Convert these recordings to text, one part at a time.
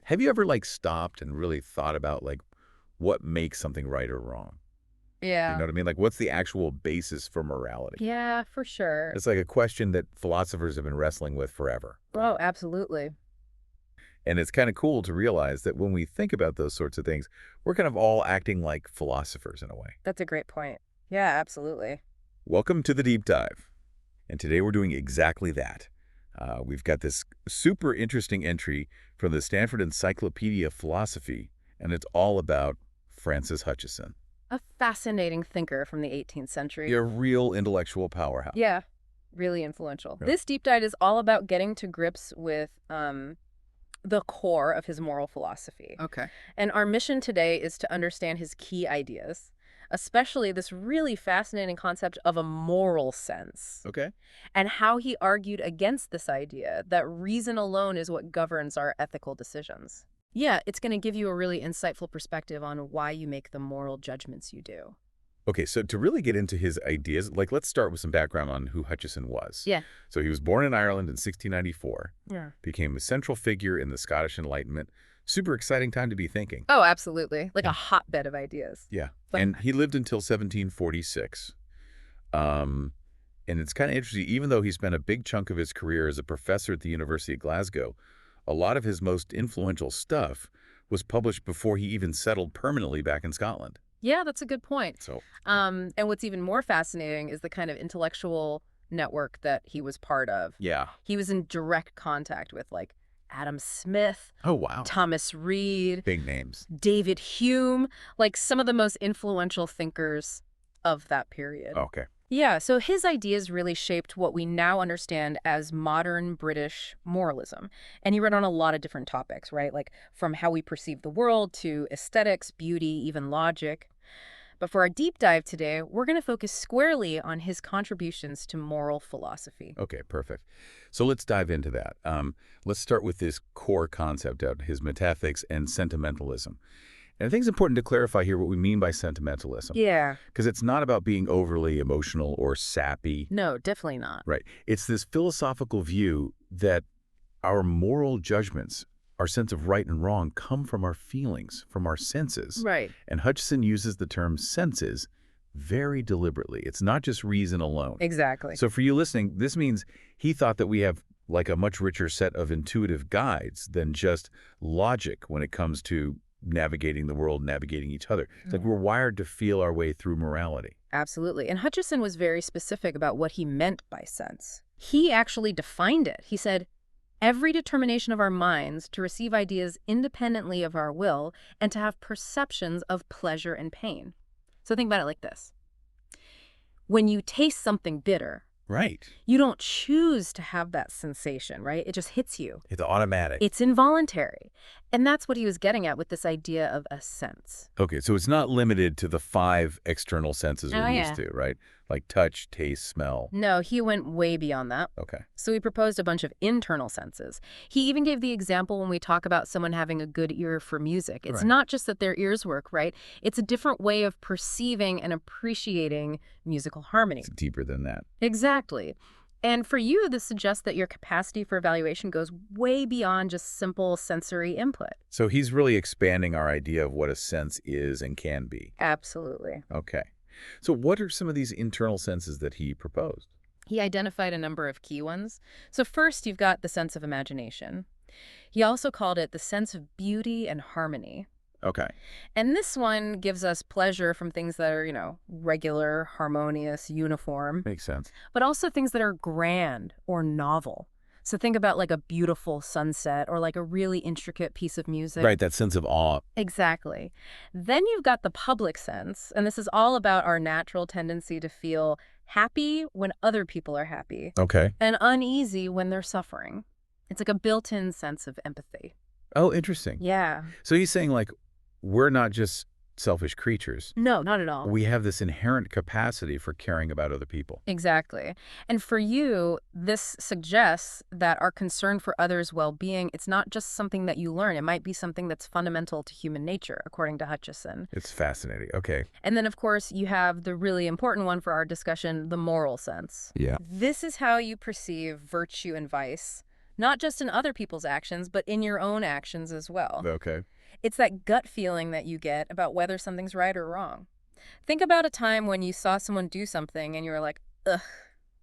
Have you ever, like, stopped and really thought about, like, what makes something right or wrong? You Yeah. know what I mean? Like, what's the actual basis for morality? Yeah, for sure. It's like a question that philosophers have been wrestling with forever. Oh, absolutely. And it's kind of cool to realize that when we think about those sorts of things, we're kind of all acting like philosophers in a way. That's a great point. Yeah, absolutely. Welcome to the deep dive. And today we're doing exactly that. We've got this super interesting entry from the Stanford Encyclopedia of Philosophy, and it's all about Francis Hutcheson. A fascinating thinker from the 18th century. A real intellectual powerhouse. Yeah, really influential. Yeah. This deep dive is all about getting to grips with the core of his moral philosophy. Okay. And our mission today is to understand his key ideas, especially this really fascinating concept of a moral sense, Okay. and how he argued against this idea that reason alone is what governs our ethical decisions. Yeah, it's going to give you a really insightful perspective on why you make the moral judgments you do. Okay, so to really get into his ideas, like let's start with some background on who Hutcheson was. Yeah. So he was born in Ireland in 1694, Yeah. became a central figure in the Scottish Enlightenment. Super exciting time to be thinking. Oh, absolutely. Like Yeah. a hotbed of ideas. Yeah, But and he lived until 1746. Um, and it's kind of interesting, even though he spent a big chunk of his career as a professor at the University of Glasgow, a lot of his most influential stuff was published before he even settled permanently back in Scotland. yeah, that's a good point. So, And what's even more fascinating is the kind of intellectual network that he was part of. yeah. He was in direct contact with like Adam Smith, Oh, wow. Thomas Reid, Big names. David Hume, like some of the most influential thinkers of that period. Okay. Yeah, so his ideas really shaped what we now understand as modern British moralism. And he wrote on a lot of different topics, right? Like from how we perceive the world to aesthetics, beauty, even logic. But for our deep dive today, we're going to focus squarely on his contributions to moral philosophy. Okay, perfect. So let's dive into that. Let's start with this core concept of his metaethics and sentimentalism. And I think it's important to clarify here what we mean by sentimentalism, Yeah. because it's not about being overly emotional or sappy, No, definitely not. right? It's this philosophical view that our moral judgments, our sense of right and wrong, come from our feelings, from our senses. Right. And Hutcheson uses the term senses very deliberately. It's not just reason alone. Exactly. So for you listening, this means he thought that we have like a much richer set of intuitive guides than just logic when it comes to navigating the world, navigating each other. It's like we're wired to feel our way through morality. Absolutely. And Hutcheson was very specific about what he meant by sense. He actually defined it. He said, every determination of our minds to receive ideas independently of our will and to have perceptions of pleasure and pain. So think about it like this. When you taste something bitter, Right. you don't choose to have that sensation, right? It just hits you. It's automatic. It's involuntary. And that's what he was getting at with this idea of a sense. Okay, so it's not limited to the 5 external senses Oh, we're yeah. used to, right? Like touch, taste, smell. No, he went way beyond that. Okay. So he proposed a bunch of internal senses. He even gave the example when we talk about someone having a good ear for music. It's Right. not just that their ears work, right? It's a different way of perceiving and appreciating musical harmony. It's deeper than that. Exactly. And for you, this suggests that your capacity for evaluation goes way beyond just simple sensory input. So he's really expanding our idea of what a sense is and can be. Absolutely. Okay. So what are some of these internal senses that he proposed? He identified a number of key ones. So first, you've got the sense of imagination. He also called it the sense of beauty and harmony. Okay. And this one gives us pleasure from things that are, regular, harmonious, uniform, Makes sense. but also things that are grand or novel. So think about like a beautiful sunset or like a really intricate piece of music. Right, that sense of awe. Exactly. Then you've got the public sense, and this is all about our natural tendency to feel happy when other people are happy Okay. and uneasy when they're suffering. It's like a built-in sense of empathy. Oh, interesting. Yeah. So he's saying, like, we're not just selfish creatures. No, not at all. We have this inherent capacity for caring about other people. Exactly. And for you, this suggests that our concern for others' well-being, it's not just something that you learn. It might be something that's fundamental to human nature, according to Hutcheson. It's fascinating. Okay. And then, of course, you have the really important one for our discussion, the moral sense. Yeah. This is how you perceive virtue and vice, not just in other people's actions, but in your own actions as well. Okay. It's that gut feeling that you get about whether something's right or wrong. Think about a time when you saw someone do something and you were like, ugh,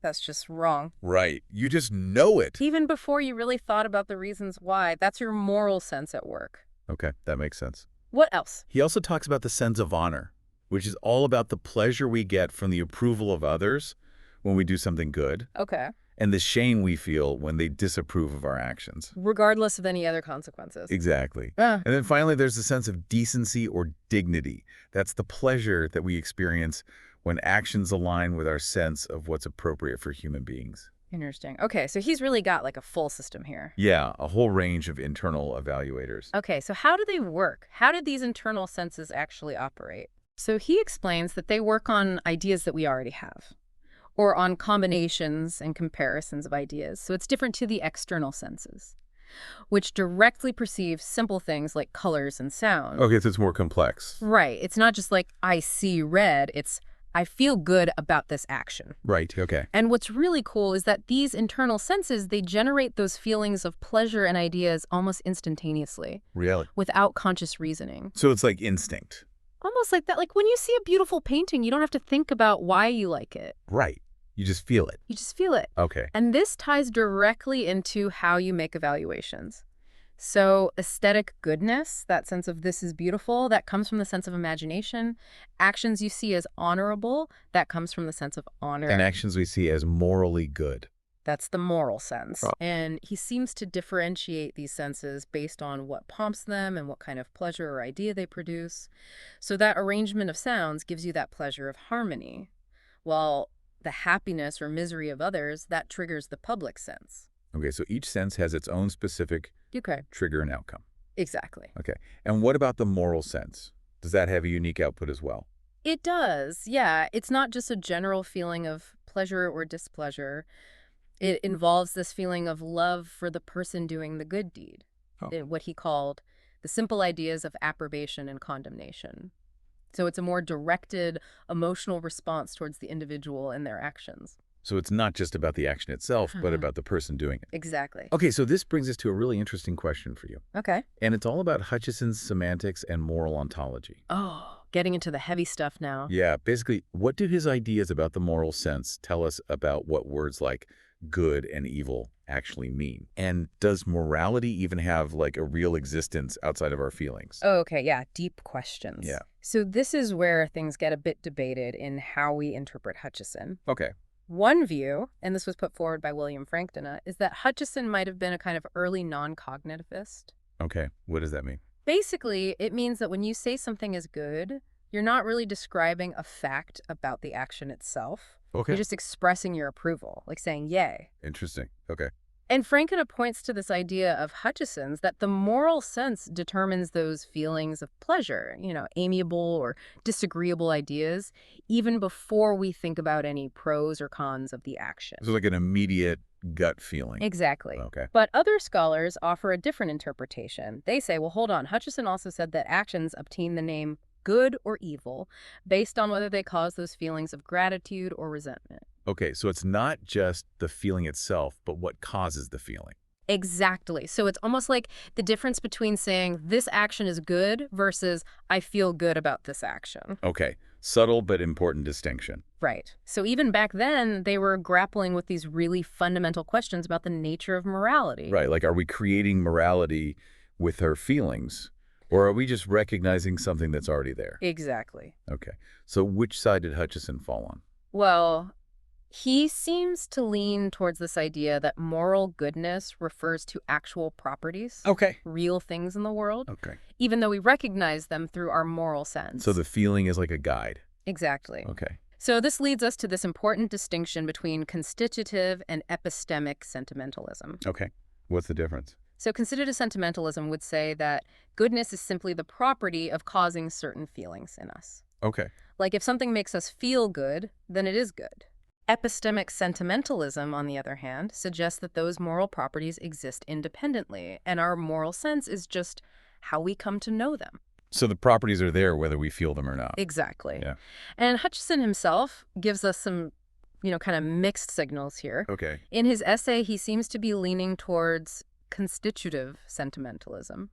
that's just wrong. Right. You just know it. Even before you really thought about the reasons why, that's your moral sense at work. Okay, that makes sense. What else? He also talks about the sense of honor, which is all about the pleasure we get from the approval of others when we do something good, Okay. and the shame we feel when they disapprove of our actions. Regardless of any other consequences. Exactly. Ah. And then finally, there's the sense of decency or dignity. That's the pleasure that we experience when actions align with our sense of what's appropriate for human beings. Interesting. Okay, so he's really got like a full system here. Yeah, a whole range of internal evaluators. Okay, so how do they work? How do these internal senses actually operate? So he explains that they work on ideas that we already have, or on combinations and comparisons of ideas. So it's different to the external senses, which directly perceive simple things like colors and sound. Okay, so it's more complex. Right. It's not just like, I see red. It's, I feel good about this action. Right, okay. And what's really cool is that these internal senses, they generate those feelings of pleasure and ideas almost instantaneously, Really? without conscious reasoning. So it's like instinct. Almost like that. Like when you see a beautiful painting, you don't have to think about why you like it. Right. You just feel it. You just feel it. Okay. And this ties directly into how you make evaluations. So aesthetic goodness, that sense of this is beautiful, that comes from the sense of imagination. Actions you see as honorable, that comes from the sense of honor. And actions we see as morally good. That's the moral sense. Oh. And he seems to differentiate these senses based on what prompts them and what kind of pleasure or idea they produce. So that arrangement of sounds gives you that pleasure of harmony, while the happiness or misery of others, that triggers the public sense. Okay, so each sense has its own specific Okay. trigger and outcome. Exactly. Okay. And what about the moral sense? Does that have a unique output as well? It does, yeah. It's not just a general feeling of pleasure or displeasure. It involves this feeling of love for the person doing the good deed, Oh. what he called the simple ideas of approbation and condemnation. So it's a more directed emotional response towards the individual and their actions. So it's not just about the action itself, but Uh-huh. about the person doing it. Exactly. Okay, so this brings us to a really interesting question for you. Okay. And it's all about Hutcheson's semantics and moral ontology. Oh, getting into the heavy stuff now. Yeah, basically, what do his ideas about the moral sense tell us about what words like good and evil actually mean? And does morality even have like a real existence outside of our feelings? Oh, okay, yeah, deep questions. Yeah. So this is where things get a bit debated in how we interpret Hutcheson. Okay. One view, and this was put forward by William Frankton, is that Hutcheson might have been a kind of early non-cognitivist. Okay. What does that mean? Basically, it means that when you say something is good, you're not really describing a fact about the action itself. Okay. You're just expressing your approval, like saying yay. Interesting. Okay. And Frankton points to this idea of Hutcheson's that the moral sense determines those feelings of pleasure, amiable or disagreeable ideas, even before we think about any pros or cons of the action. So like an immediate gut feeling. Exactly. Okay. But other scholars offer a different interpretation. They say, well, hold on. Hutcheson also said that actions obtain the name good or evil based on whether they cause those feelings of gratitude or resentment. Okay, so it's not just the feeling itself, but what causes the feeling. Exactly. So it's almost like the difference between saying this action is good versus I feel good about this action. Okay, subtle but important distinction. Right. So even back then, they were grappling with these really fundamental questions about the nature of morality. Right, like are we creating morality with our feelings, or are we just recognizing something that's already there? Exactly. Okay, so which side did Hutcheson fall on? Well, he seems to lean towards this idea that moral goodness refers to actual properties, Okay. real things in the world, Okay. even though we recognize them through our moral sense. So the feeling is like a guide. Exactly. Okay. So this leads us to this important distinction between constitutive and epistemic sentimentalism. Okay. What's the difference? So constitutive sentimentalism would say that goodness is simply the property of causing certain feelings in us. Okay. Like if something makes us feel good, then it is good. Epistemic sentimentalism, on the other hand, suggests that those moral properties exist independently, and our moral sense is just how we come to know them. So the properties are there whether we feel them or not. Exactly. Yeah. And Hutcheson himself gives us some, kind of mixed signals here. Okay. In his essay, he seems to be leaning towards constitutive sentimentalism.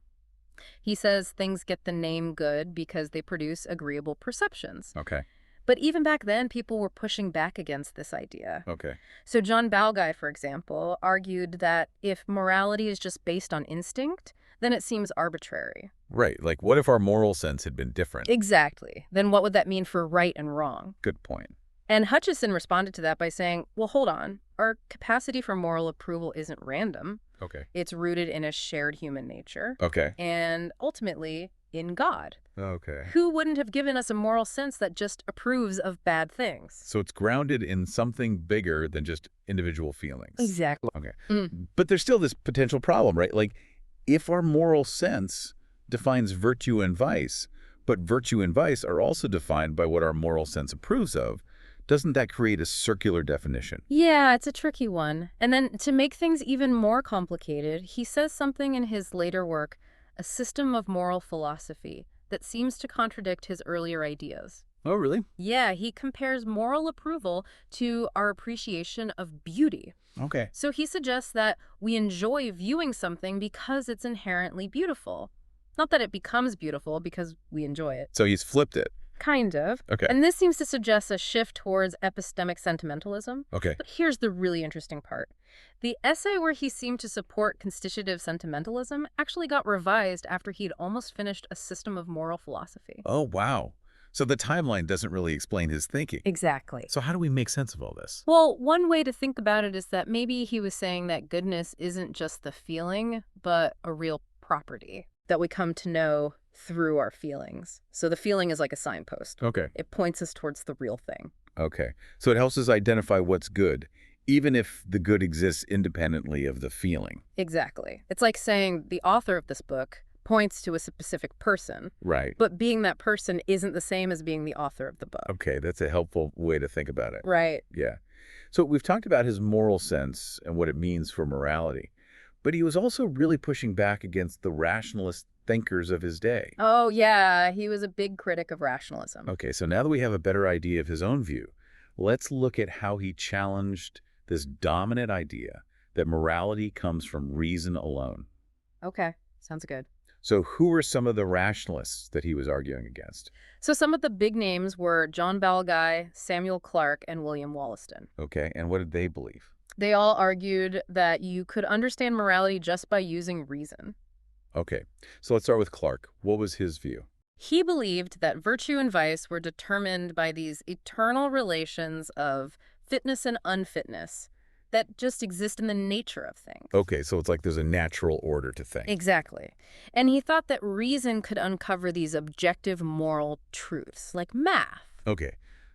He says things get the name good because they produce agreeable perceptions. Okay. But even back then, people were pushing back against this idea. Okay. So John Balguy, for example, argued that if morality is just based on instinct, then it seems arbitrary. Right. Like, what if our moral sense had been different? Exactly. Then what would that mean for right and wrong? Good point. And Hutcheson responded to that by saying, well, hold on. Our capacity for moral approval isn't random. Okay. It's rooted in a shared human nature. Okay. And ultimately, in God. Okay. Who wouldn't have given us a moral sense that just approves of bad things? So it's grounded in something bigger than just individual feelings. Exactly. Okay. Mm. But there's still this potential problem, right? Like, if our moral sense defines virtue and vice, but virtue and vice are also defined by what our moral sense approves of, doesn't that create a circular definition? Yeah, it's a tricky one. And then to make things even more complicated, he says something in his later work, A System of Moral Philosophy, that seems to contradict his earlier ideas. Oh, really? Yeah, he compares moral approval to our appreciation of beauty. Okay. So he suggests that we enjoy viewing something because it's inherently beautiful. Not that it becomes beautiful because we enjoy it. So he's flipped it. Kind of. Okay. And this seems to suggest a shift towards epistemic sentimentalism. Okay. But here's the really interesting part. The essay where he seemed to support constitutive sentimentalism actually got revised after he'd almost finished A System of Moral Philosophy. Oh, wow. So the timeline doesn't really explain his thinking. Exactly. So how do we make sense of all this? Well, one way to think about it is that maybe he was saying that goodness isn't just the feeling, but a real property that we come to know through our feelings. So the feeling is like a signpost. Okay. It points us towards the real thing. Okay. So it helps us identify what's good, even if the good exists independently of the feeling. Exactly. It's like saying the author of this book points to a specific person, Right. but being that person isn't the same as being the author of the book. Okay, that's a helpful way to think about it. Right. Yeah. So we've talked about his moral sense and what it means for morality, but he was also really pushing back against the rationalist thinkers of his day. Oh, yeah. He was a big critic of rationalism. Okay, so now that we have a better idea of his own view, let's look at how he challenged this dominant idea that morality comes from reason alone. Okay. Sounds good. So who were some of the rationalists that he was arguing against? So some of the big names were John Balguy, Samuel Clarke, and William Wollaston. Okay, and what did they believe? They all argued that you could understand morality just by using reason. Okay, so let's start with Clarke. What was his view? He believed that virtue and vice were determined by these eternal relations of fitness and unfitness that just exist in the nature of things. Okay, so it's like there's a natural order to things. Exactly. And he thought that reason could uncover these objective moral truths, like math. Okay,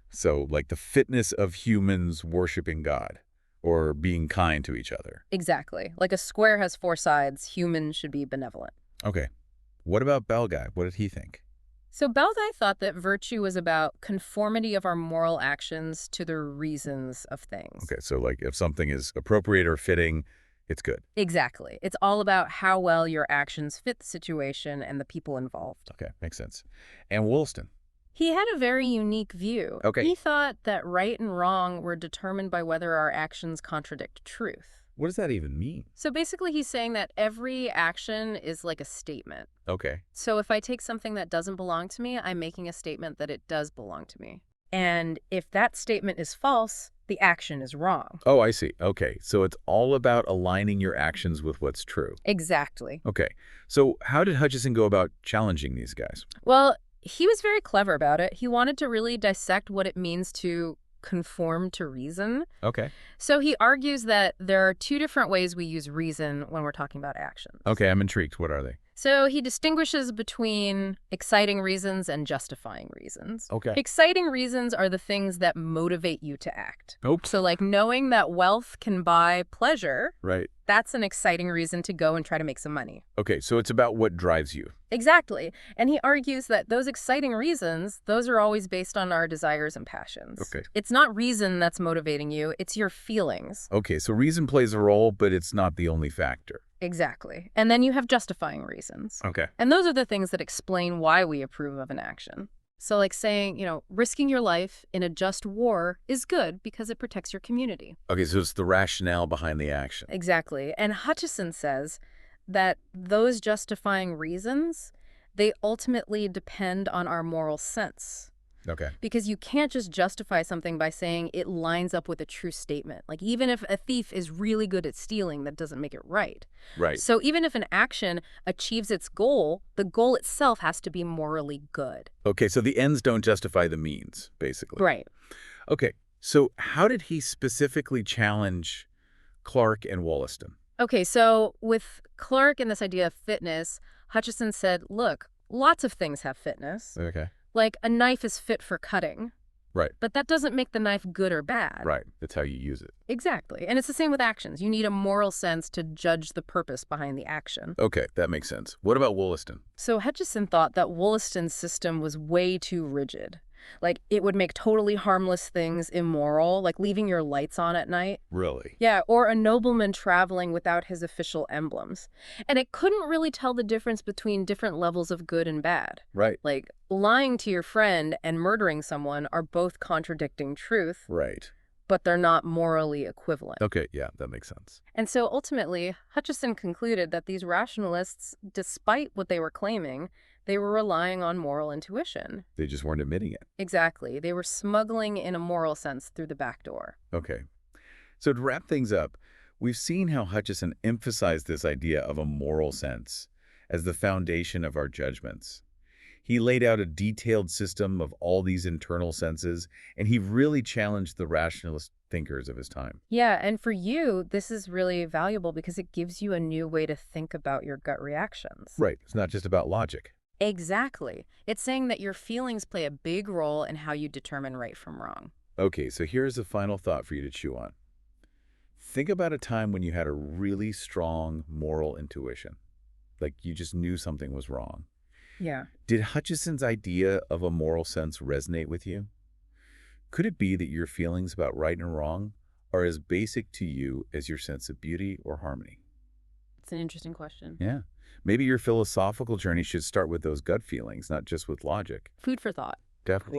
so like the fitness of humans worshiping God or being kind to each other. Exactly. Like a square has four sides, humans should be benevolent. Okay, what about Belguy? What did he think? So Balguy thought that virtue was about conformity of our moral actions to the reasons of things. Okay, so like if something is appropriate or fitting, it's good. Exactly. It's all about how well your actions fit the situation and the people involved. Okay, makes sense. And Wollaston? He had a very unique view. Okay. He thought that right and wrong were determined by whether our actions contradict truth. What does that even mean? So basically he's saying that every action is like a statement. Okay. So if I take something that doesn't belong to me, I'm making a statement that it does belong to me. And if that statement is false, the action is wrong. Oh, I see. Okay, so it's all about aligning your actions with what's true. Exactly. Okay, so how did Hutcheson go about challenging these guys? Well, he was very clever about it. He wanted to really dissect what it means to conform to reason. Okay. So he argues that there are two different ways we use reason when we're talking about actions. Okay, I'm intrigued. What are they? So he distinguishes between exciting reasons and justifying reasons. Okay. Exciting reasons are the things that motivate you to act. Oops. So like knowing that wealth can buy pleasure, Right. that's an exciting reason to go and try to make some money. Okay, so it's about what drives you. Exactly. And he argues that those exciting reasons, those are always based on our desires and passions. Okay. It's not reason that's motivating you, it's your feelings. Okay, so reason plays a role, but it's not the only factor. Exactly. And then you have justifying reasons. Okay. And those are the things that explain why we approve of an action. So like saying, risking your life in a just war is good because it protects your community. Okay, so it's the rationale behind the action. Exactly. And Hutcheson says that those justifying reasons, they ultimately depend on our moral sense. Okay. Because you can't just justify something by saying it lines up with a true statement. Like, even if a thief is really good at stealing, that doesn't make it right. Right. So even if an action achieves its goal, the goal itself has to be morally good. Okay, so the ends don't justify the means, basically. Right. Okay, so how did he specifically challenge Clark and Wollaston? Okay, so with Clark and this idea of fitness, Hutcheson said, look, lots of things have fitness. Okay. Like, a knife is fit for cutting, Right. but that doesn't make the knife good or bad. Right. That's how you use it. Exactly. And it's the same with actions. You need a moral sense to judge the purpose behind the action. Okay, that makes sense. What about Wollaston? So Hutcheson thought that Wollaston's system was way too rigid. Like, it would make totally harmless things immoral, like leaving your lights on at night. Really? Yeah, or a nobleman traveling without his official emblems. And it couldn't really tell the difference between different levels of good and bad. Right. Like, lying to your friend and murdering someone are both contradicting truth, Right. but they're not morally equivalent. Okay, yeah, that makes sense. And so ultimately, Hutcheson concluded that these rationalists, despite what they were claiming, they were relying on moral intuition. They just weren't admitting it. Exactly. They were smuggling in a moral sense through the back door. Okay. So to wrap things up, we've seen how Hutcheson emphasized this idea of a moral sense as the foundation of our judgments. He laid out a detailed system of all these internal senses, and he really challenged the rationalist thinkers of his time. Yeah, and for you, this is really valuable because it gives you a new way to think about your gut reactions. Right. It's not just about logic. Exactly. It's saying that your feelings play a big role in how you determine right from wrong. Okay, so here's a final thought for you to chew on. Think about a time when you had a really strong moral intuition, like you just knew something was wrong. Yeah. Did Hutcheson's idea of a moral sense resonate with you? Could it be that your feelings about right and wrong are as basic to you as your sense of beauty or harmony? It's an interesting question. Yeah. Maybe your philosophical journey should start with those gut feelings, not just with logic. Food for thought. Definitely.